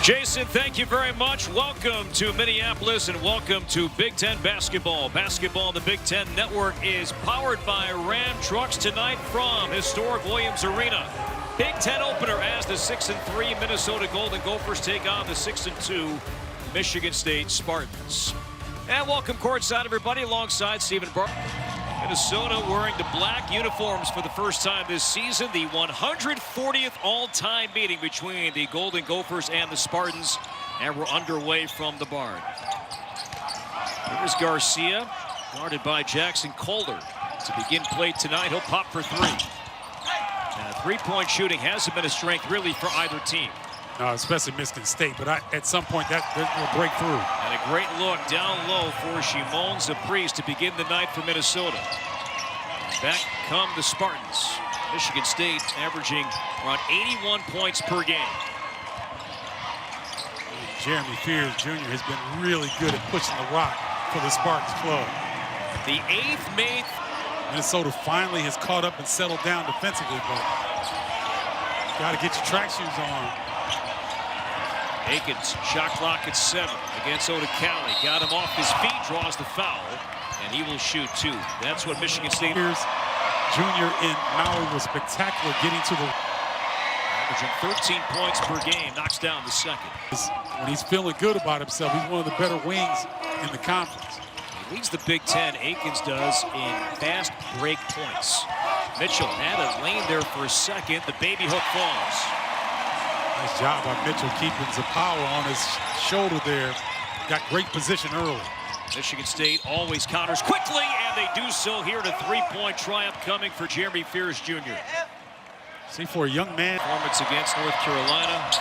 Jason, thank you very much. Welcome to Minneapolis and welcome to Big Ten basketball. Basketball on the Big Ten Network is powered by Ram Trucks tonight from historic Williams Arena. Big Ten opener as the 6-3 Minnesota Golden Gophers take on the 6-2 Michigan State Spartans. And welcome courtside, everybody, alongside Stephen Barr. Minnesota wearing the black uniforms for the first time this season. The 140th all-time meeting between the Golden Gophers and the Spartans. And we're underway from the barn. Here's Garcia, guarded by Jackson Calder. To begin play tonight, he'll pop for three. And three-point shooting hasn't been a strength really for either team. No, especially Michigan State, but at some point that will break through. And a great look down low for Shimon Zaprise to begin the night for Minnesota. Back come the Spartans. Michigan State averaging around 81 points per game. Jeremy Fears Jr. has been really good at pushing the rock for the Spartans club. The eighth made. Minnesota finally has caught up and settled down defensively, but got to get your track shoes on. Akins, shot clock at 7 against Odekale. Got him off his feet, draws the foul, and he will shoot two. That's what Michigan State. Fears Jr. in Maui was spectacular getting to the. Averaging 13 points per game, knocks down the second. When he's feeling good about himself, he's one of the better wings in the conference. He leads the Big Ten, Akins does, in fast break points. Mitchell had a lane there for a second. The baby hook falls. Nice job by Mitchell keeping Zapawa on his shoulder there. Got great position early. Michigan State always counters quickly, and they do so here. A three-point triumph coming for Jeremy Fears Jr. See, for a young man. Performance against North Carolina.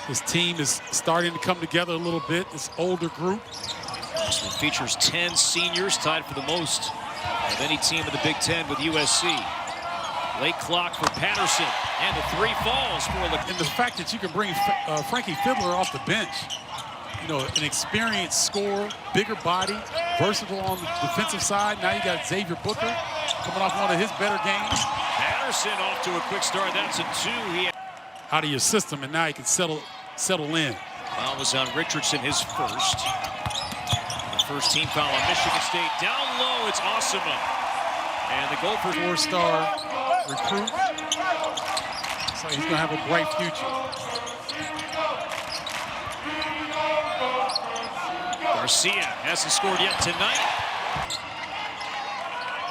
His team is starting to come together a little bit, this older group. This one features 10 seniors, tied for the most of any team in the Big Ten with USC. Late clock for Patterson, and the three falls for the. And the fact that you can bring Frankie Fiddler off the bench, you know, an experienced scorer, bigger body, versatile on the defensive side. Now you got Xavier Booker coming off one of his better games. Patterson off to a quick start. That's a two. Out of your system, and now he can settle in. Foul was on Richardson, his first. The first team foul on Michigan State. Down low, it's Osama. And the Gophers. Four-star recruit. So he's going to have a bright future. Garcia hasn't scored yet tonight.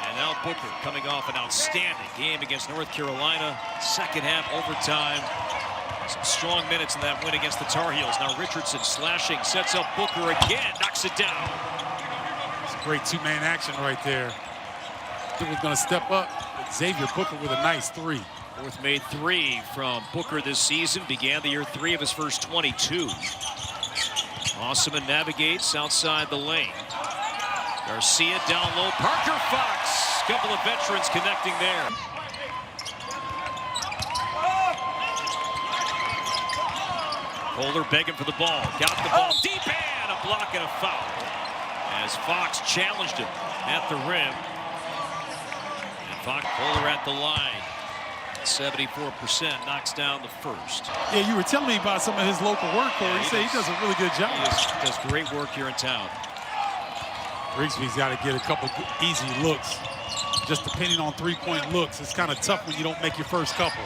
And now Booker coming off an outstanding game against North Carolina. Second half overtime. Some strong minutes in that win against the Tar Heels. Now Richardson slashing, sets up Booker again, knocks it down. It's a great two-man action right there. Booker's going to step up. Xavier Booker with a nice three. Fourth made three from Booker this season. Began the year 3 of his first 22. Osman navigates outside the lane. Garcia down low. Parker Fox. Couple of veterans connecting there. Calder begging for the ball. Got the ball deep and a block and a foul. As Fox challenged him at the rim. Fox Calder at the line. 74% knocks down the first. Yeah, you were telling me about some of his local work, Corey. He said he does a really good job. He does great work here in town. Rigsby's got to get a couple easy looks. Just depending on three-point looks, it's kind of tough when you don't make your first couple.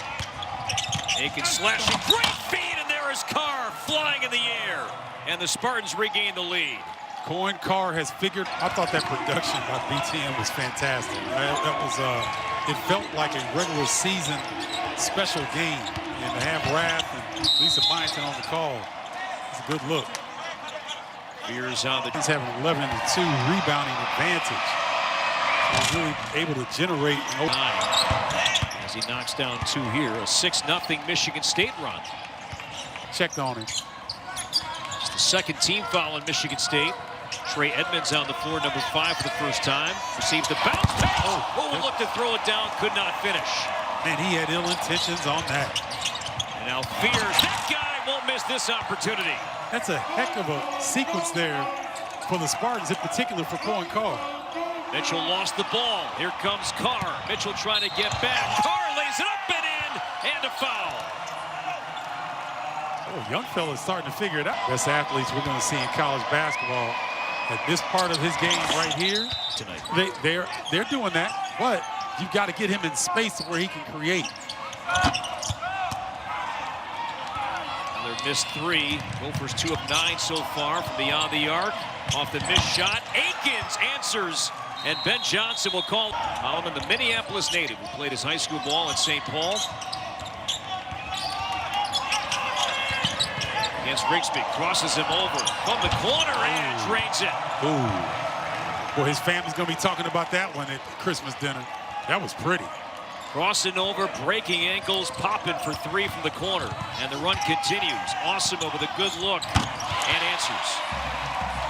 Akins slashing, great feed, and there is Carr flying in the air. And the Spartans regain the lead. Cohen Carr has figured. I thought that production by BTN was fantastic. That was, it felt like a regular season special game. And to have Rath and Lisa Byington on the call, it's a good look. Fears on the. He's having 11-2 rebounding advantage. He's really able to generate. As he knocks down two here, a 6-0 Michigan State run. Checked on him. It's the second team foul in Michigan State. Trey Edmonds on the floor, number 5 for the first time. Receives the bounce pass. Oh, looked to throw it down, could not finish. Man, he had ill intentions on that. And now Fears, that guy won't miss this opportunity. That's a heck of a sequence there for the Spartans, in particular for Cohen Carr. Mitchell lost the ball. Here comes Carr. Mitchell trying to get back. Carr lays it up and in, and a foul. young fella's starting to figure it out. Best athletes we're going to see in college basketball at this part of his game right here Tonight. They're doing that, but you've got to get him in space where he can create. Another missed three. Gophers 2 of 9 so far from beyond the arc. Off the missed shot. Akins answers. And Ben Johnson will call Holloman, the Minneapolis native who played his high school ball in St. Paul. Against Rigsby, crosses him over from the corner and drains it. Ooh. Well, his family's going to be talking about that one at Christmas dinner. That was pretty. Crossing over, breaking ankles, popping for 3 from the corner. And the run continues. Awesome with a good look and answers.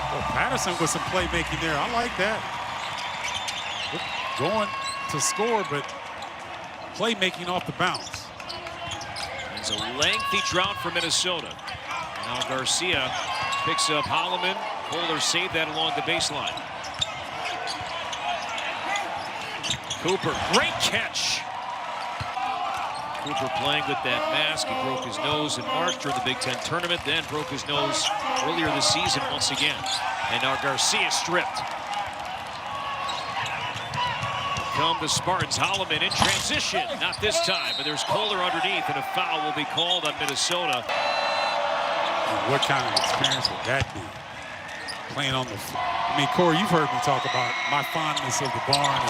Well, Patterson with some playmaking there. I like that. Going to score, but playmaking off the bounce. It's a lengthy drought for Minnesota. Now Garcia picks up Holloman. Kohler saved that along the baseline. Cooper, great catch. Cooper playing with that mask. He broke his nose in March during the Big Ten tournament, then broke his nose earlier this season once again. And now Garcia stripped. Come the Spartans. Holloman in transition. Not this time, but there's Kohler underneath, and a foul will be called on Minnesota. And what kind of experience would that be? Playing on the floor. I mean, Corey, you've heard me talk about my fondness of the barn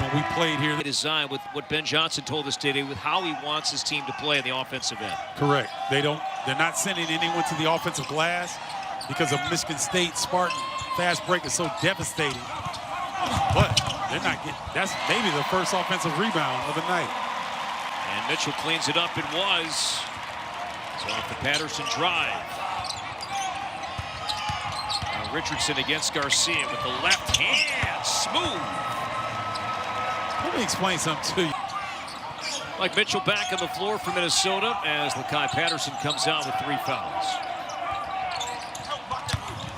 when we played here. Designed with what Ben Johnson told us today with how he wants his team to play in the offensive end. Correct. They're not sending anyone to the offensive glass because of Michigan State Spartan fast break is so devastating. But they're not getting, that's maybe the first offensive rebound of the night. And Mitchell cleans it up. It was. So off the Patterson drive. Now Richardson against Garcia with the left hand. Smooth. Let me explain something to you. Mike Mitchell back on the floor for Minnesota as Lakai Patterson comes out with 3 fouls.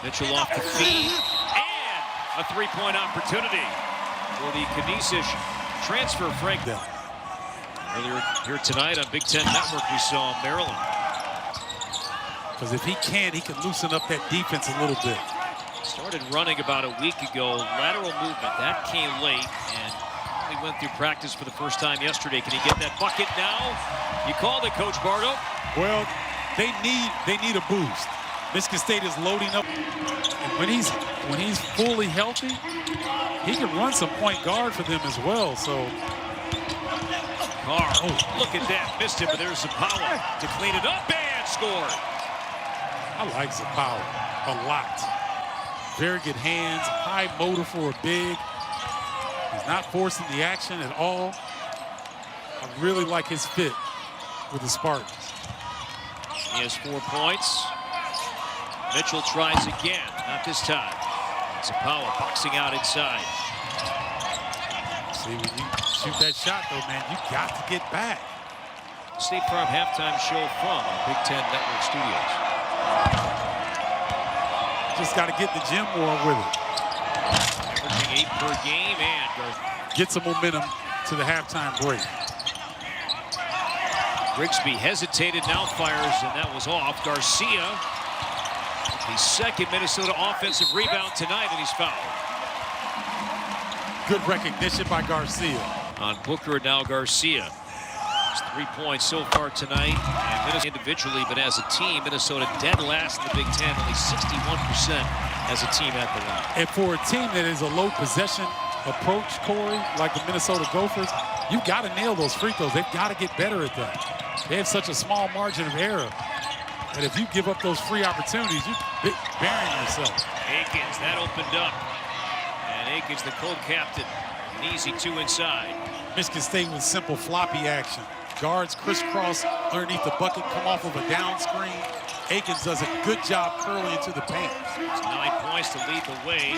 Mitchell off the feed. And a 3-point opportunity for the Canisius transfer, Frank. Earlier here tonight on Big Ten Network, we saw Maryland. Because if he can loosen up that defense a little bit. Started running about a week ago. Lateral movement, that came late. And he went through practice for the first time yesterday. Can he get that bucket now? You called it, Coach Bardo. Well, they need a boost. Michigan State is loading up. And when he's fully healthy, he can run some point guard for them as well. So Carr, look at that. Missed it, but there's Zappala to clean it up and scored. I like Zappala a lot. Very good hands, high motor for a big. He's not forcing the action at all. I really like his fit with the Spartans. He has 4 points. Mitchell tries again, not this time. Zappala boxing out inside. See, when you shoot that shot, though, man, you got to get back. State Farm halftime show from our Big Ten Network studios. Just got to get in the gym more with it. Averaging 8 per game and get some momentum to the halftime break. Rigsby hesitated, now fires, and that was off. Garcia, the second Minnesota offensive rebound tonight, and he's fouled. Good recognition by Garcia. On Booker, now Garcia. 3 points so far tonight, and Minnesota individually, but as a team, Minnesota dead last in the Big Ten, only 61% as a team at the line. And for a team that is a low possession approach, Corey, like the Minnesota Gophers, you've got to nail those free throws. They've got to get better at that. They have such a small margin of error that if you give up those free opportunities, you're burying yourself. Akins, that opened up. And Akins, the co-captain, an easy 2 inside. Michigan State with simple floppy action. Guards crisscross underneath the bucket, come off of a down screen. Akins does a good job curling into the paint. It's 9 points to lead the way.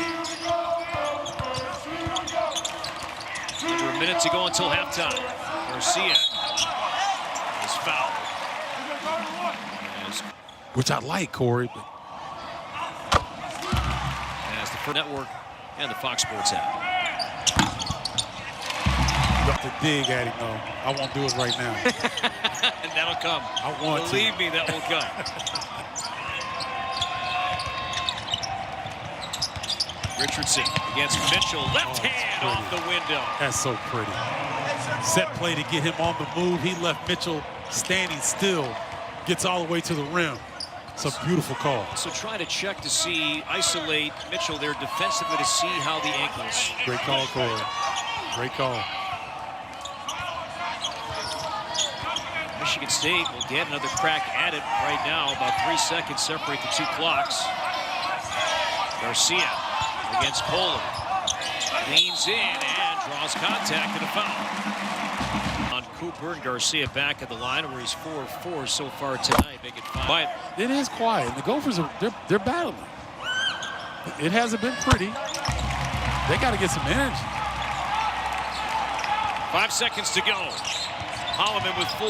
Under a minute to go until halftime. Garcia is fouled. Which I like, Corey. But as the network and the Fox Sports app. the to dig at him, though. I won't do it right now. And that'll come. I want to. Believe me, that will come. Richardson against Mitchell. Left hand off the window. That's so pretty. Set play to get him on the move. He left Mitchell standing still. Gets all the way to the rim. It's a beautiful call. So try to check to see, isolate Mitchell there defensively to see how the ankles. Great call, Corey. Great call. Michigan State will get another crack at it right now. About 3 seconds separate the two clocks. Garcia against Kohler. Leans in and draws contact and a foul. On Cooper and Garcia back at the line where he's 4-4 so far tonight. Make it 5. It is quiet. The Gophers are they're battling. It hasn't been pretty. They got to get some energy. 5 seconds to go. Holloman with 4.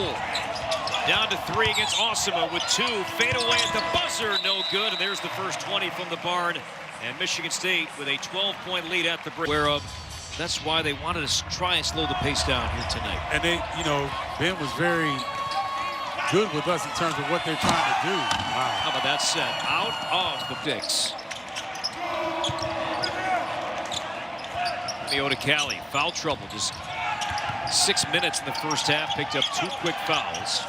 Down to 3 against Osima with 2. Fade away at the buzzer, no good. And there's the first 20 from the barn. And Michigan State with a 12-point lead at the break. That's why they wanted to try and slow the pace down here tonight. And they, Ben was very good with us in terms of what they're trying to do. Wow. How about that set? Out of the picks. Leota Cali, foul trouble. Just 6 minutes in the first half. Picked up 2 quick fouls.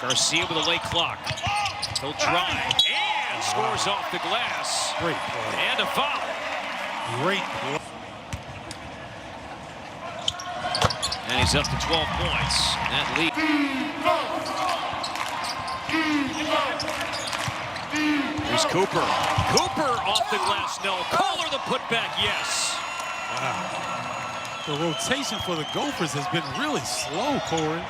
Garcia with a late clock. He'll drive and scores off the glass. Great play. And a foul. Great play. And he's up to 12 points. That lead. Here's Cooper. Cooper off the glass, no. Kohler the putback, yes. Wow. The rotation for the Gophers has been really slow, Corey.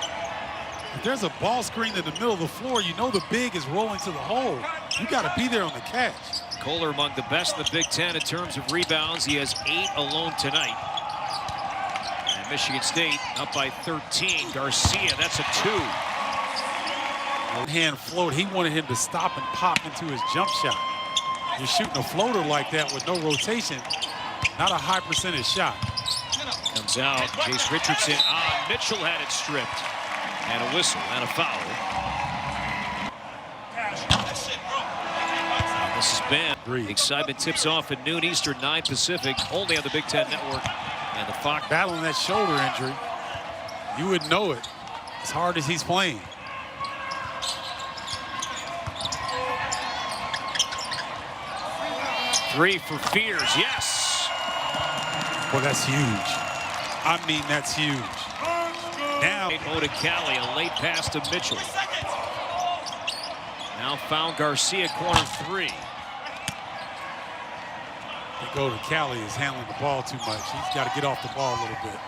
If there's a ball screen in the middle of the floor, you know the big is rolling to the hole. You got to be there on the catch. Kohler among the best in the Big Ten in terms of rebounds. He has 8 alone tonight. And Michigan State up by 13. Garcia, that's a 2. Hand float. He wanted him to stop and pop into his jump shot. You're shooting a floater like that with no rotation. Not a high percentage shot. Comes out. Chase Richardson on. Mitchell had it stripped. And a whistle and a foul. This has been excitement tips off at noon Eastern, 9 Pacific, only on the Big Ten Network and the Fox. Battling that shoulder injury, you would know it as hard as he's playing. Three for Fears, yes. Well, that's huge. I mean, that's huge. Now, Leota Cali, a late pass to Mitchell. Now found Garcia, corner 3. Leota Cali is handling the ball too much. He's got to get off the ball a little bit.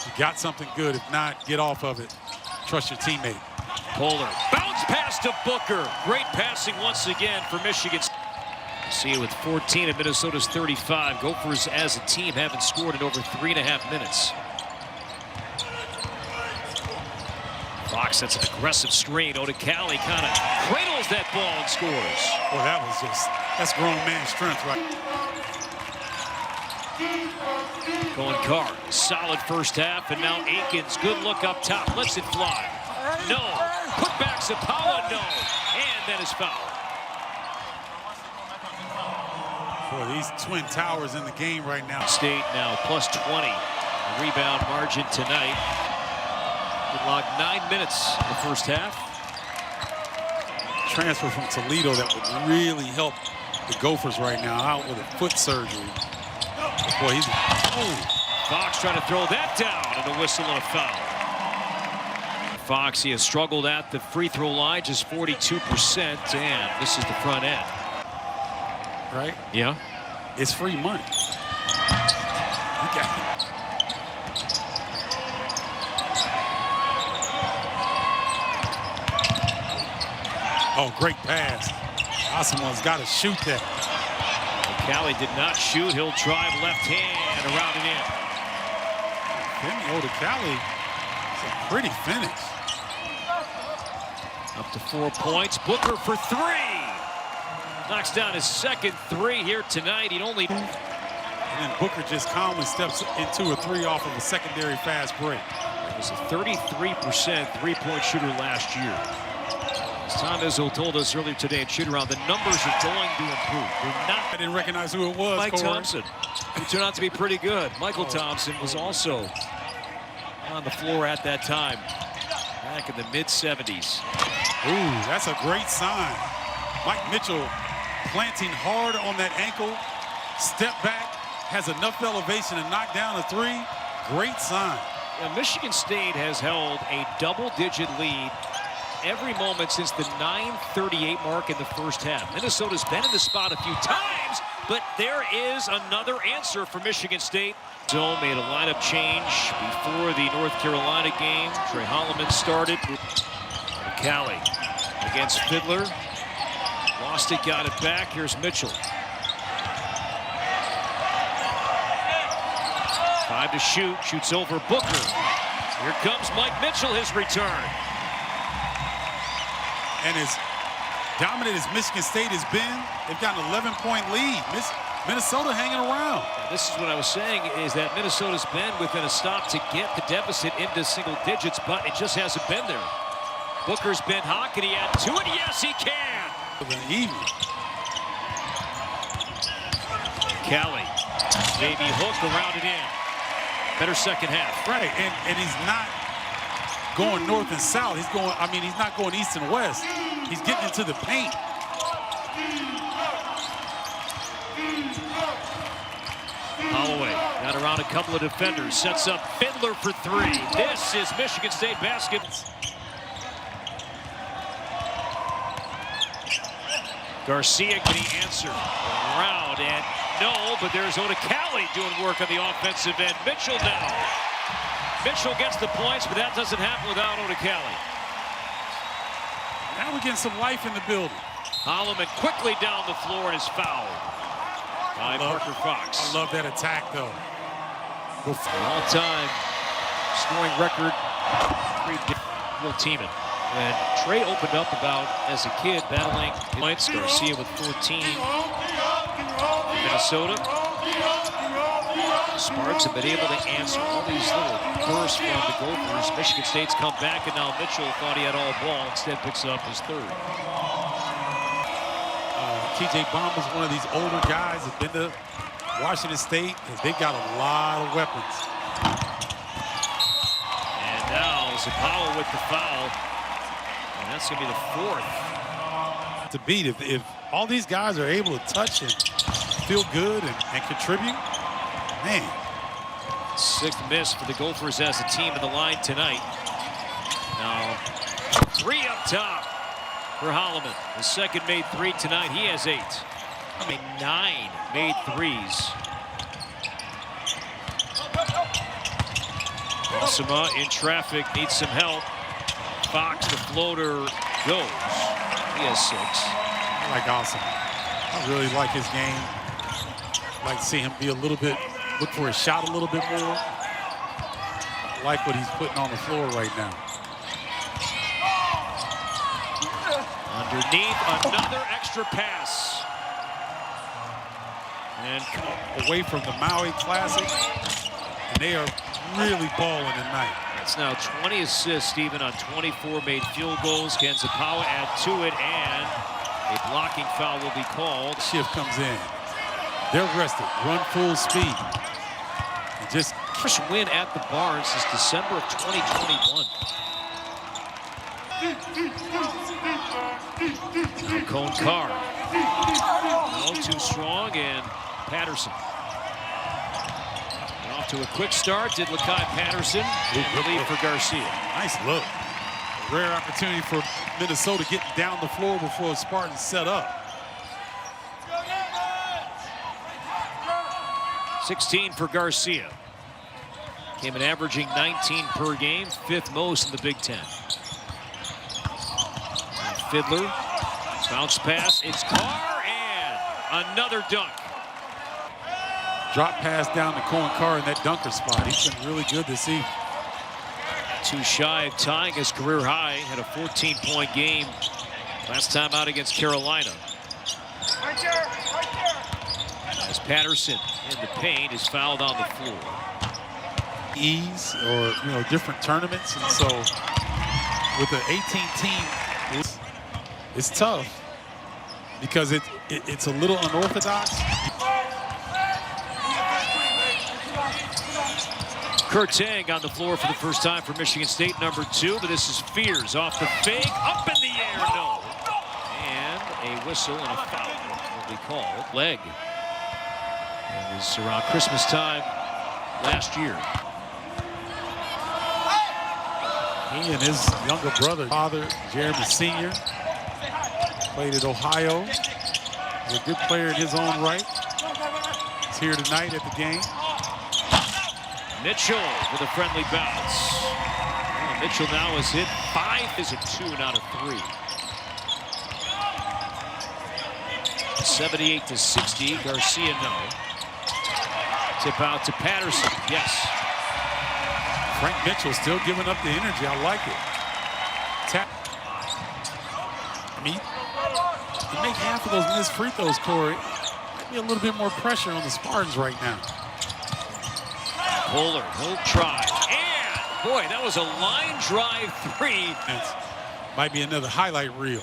You got something good. If not, get off of it. Trust your teammate. Kohler, bounce pass to Booker. Great passing once again for Michigan. See it with 14 of Minnesota's 35. Gophers as a team haven't scored in over 3.5 minutes. Fox, that's an aggressive screen. Leota Cali kind of cradles that ball and scores. Well, that's grown man strength, right? Going Carr, solid first half, and now Akins, good look up top, lets it fly. No, put back Zapawa, no, and that is foul. Boy, these twin towers in the game right now. State now plus 20, the rebound margin tonight. Good luck, 9 minutes in the first half. Transfer from Toledo that would really help the Gophers right now, out with a foot surgery. Boy, he's Fox trying to throw that down, and a whistle and a foul. Fox, he has struggled at the free throw line, just 42%, and this is the front end. Right? Yeah. It's free money. You got it. Oh, great pass. Osima's got to shoot that. Cali did not shoot. He'll drive left hand around and in. Leota Cali is a pretty finish. Up to 4 points. Booker for 3. Knocks down his second 3 here tonight. He'd only. and Booker just calmly steps into a three off of a secondary fast break. He was a 33% three-point shooter last year. As Tom Izzo told us earlier today at shoot-around, the numbers are going to improve. They're not. I didn't recognize who it was. Mike Corey. Thompson, who turned out to be pretty good. Michael Thompson was also on the floor at that time, back in the mid-70s. Ooh, that's a great sign. Mike Mitchell planting hard on that ankle, step back, has enough elevation to knock down a three. Great sign. Now, Michigan State has held a double-digit lead every moment since the 9:38 mark in the first half. Minnesota's been in the spot a few times, but there is another answer for Michigan State. Zone made a lineup change before the North Carolina game. Trey Holloman started. Callie against Fiddler. Lost it, got it back. Here's Mitchell. 5 to shoot, shoots over Booker. Here comes Mike Mitchell, his return. And as dominant as Michigan State has been, they've got an 11-point lead. Minnesota hanging around. This is what I was saying, is that Minnesota's been within a stop to get the deficit into single digits, but it just hasn't been there. Booker's been hot. Can he add to it? Yes, he can. Callie, baby hook around it in. Better second half. Right, and he's not going north and south. He's going, I mean, he's not going east and west. He's getting into the paint. Holloway got around a couple of defenders, sets up Fiddler for three. This is Michigan State basketball. Garcia, can he answer? Around, and no, but there's Oda Callie doing work on the offensive end. Mitchell now. Mitchell gets the points, but that doesn't happen without Oda Callie. Now we're getting some life in the building. Holloman quickly down the floor and is fouled by Parker Fox. I love that attack, though. All-time scoring record, Will Tiemann. And Trey opened up about, as a kid, battling points. Garcia with 14. Minnesota. Sparks have been able to answer all these little bursts from the Gophers. Michigan State's come back, and now Mitchell thought he had all ball. Instead picks up his third. TJ Bamba's one of these older guys that's been to Washington State. They've got a lot of weapons. And now Zapawa with the foul. And that's going to be the fourth. To beat, if all these guys are able to touch and feel good and contribute, man. Sixth miss for the Gophers as a team in the line tonight. Now, three up top for Holloman. The second made three tonight. He has 8. I mean, 9 made threes. Osama in traffic, needs some help. Fox, the floater, goes. He has 6. I like Osama. I really like his game. I'd like to see him be a little bit, look for his shot a little bit more. I like what he's putting on the floor right now. Underneath, another extra pass. And away from the Maui Classic, and they are really balling tonight. It's now 20 assists, Stephen, on 24 made field goals. Can Zapawa add to it, and a blocking foul will be called. Shift comes in. They're rested, run full speed. And just first win at the Barn since December of 2021. Now Cone Carr. No, too strong, and Patterson. Off to a quick start, did Lakai Patterson. Relief for Garcia. Nice look. A rare opportunity for Minnesota getting down the floor before Spartans set up. 16 for Garcia. Came in averaging 19 per game, 5th most in the Big Ten. And Fiddler, bounce pass, it's Carr, and another dunk. Drop pass down to Cohen Carr in that dunker spot. He's been really good this evening. Too shy of tying his career high. Had a 14-point game last time out against Carolina. As Patterson in the paint is fouled on the floor. Ease or different tournaments, and so with the 18 team, it's tough because it's a little unorthodox. Kurtang on the floor for the first time for Michigan State, number 2, but this is Fears off the fake, up in the air, no. And a whistle and a foul will be called. Leg. It was around Christmas time last year. He and his younger brother, father, Jeremy Sr., played at Ohio. He's a good player in his own right. He's here tonight at the game. Mitchell with a friendly bounce. Well, Mitchell now has hit 5. Is it 2, not a 3? 78-60. Garcia, no. Tip out to Patterson. Yes. Frank Mitchell still giving up the energy. I like it. I mean, you make half of those missed free throws, Corey. Might be a little bit more pressure on the Spartans right now. Pollard, he'll try. And, boy, that was a line drive 3. Might be another highlight reel.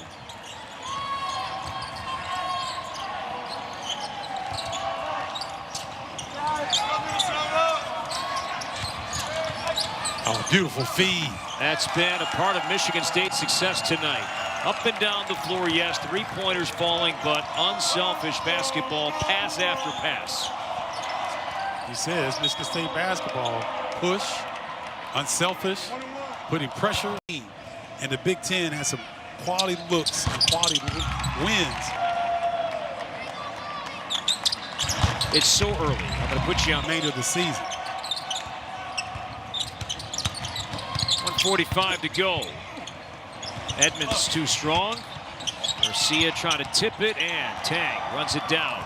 Oh, beautiful feed. That's been a part of Michigan State's success tonight. Up and down the floor, yes, 3-pointers falling, but unselfish basketball, pass after pass. He says Michigan State basketball, push, unselfish, putting pressure. And the Big Ten has some quality looks and quality wins. It's so early. I'm going to put you on remainder of the season. 1:45 to go. Edmonds too strong. Garcia trying to tip it, and Tang runs it down.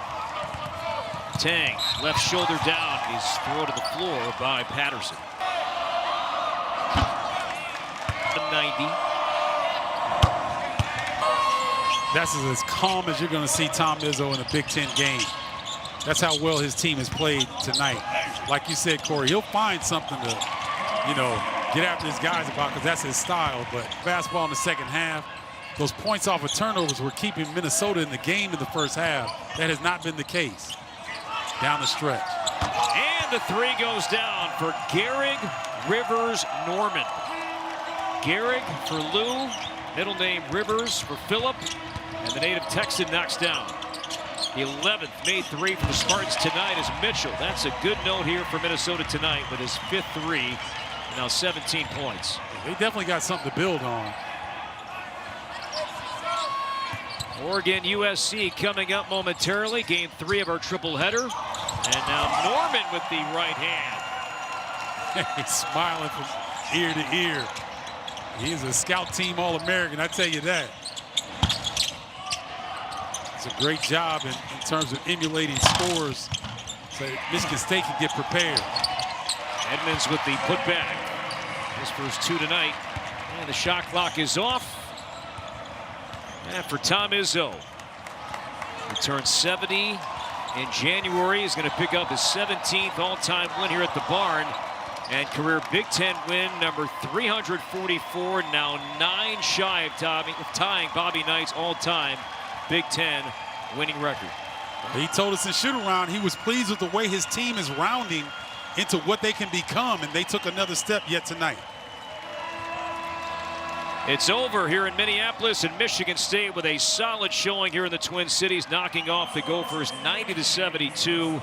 Tang, left shoulder down. He's thrown to the floor by Patterson. 90. That's as calm as you're going to see Tom Izzo in a Big Ten game. That's how well his team has played tonight. Like you said, Corey, he'll find something to, get after his guys about, because that's his style. But basketball in the second half, those points off of turnovers were keeping Minnesota in the game in the first half. That has not been the case down the stretch. And the 3 goes down for Gehrig, Rivers, Norman. Gehrig for Lou, middle name Rivers for Phillip, and the native Texan knocks down. The 11th made 3 for the Spartans tonight is Mitchell. That's a good note here for Minnesota tonight with his 5th 3. Now 17 points. They definitely got something to build on. Oregon USC coming up momentarily. Game 3 of our triple header. And now Norman with the right hand. He's smiling from ear to ear. He's a scout team All-American, I tell you that. It's a great job in terms of emulating scores so Michigan State can get prepared. Edmonds with the putback. His first 2 tonight. And the shot clock is off. And for Tom Izzo, who turned 70 in January, is going to pick up his 17th all-time win here at the Barn. And career Big Ten win number 344, now 9 shy of tying Bobby Knight's all-time Big Ten winning record. He told us in shoot-around he was pleased with the way his team is rounding into what they can become, and they took another step yet tonight. It's over here in Minneapolis, and Michigan State with a solid showing here in the Twin Cities, knocking off the Gophers 90-72.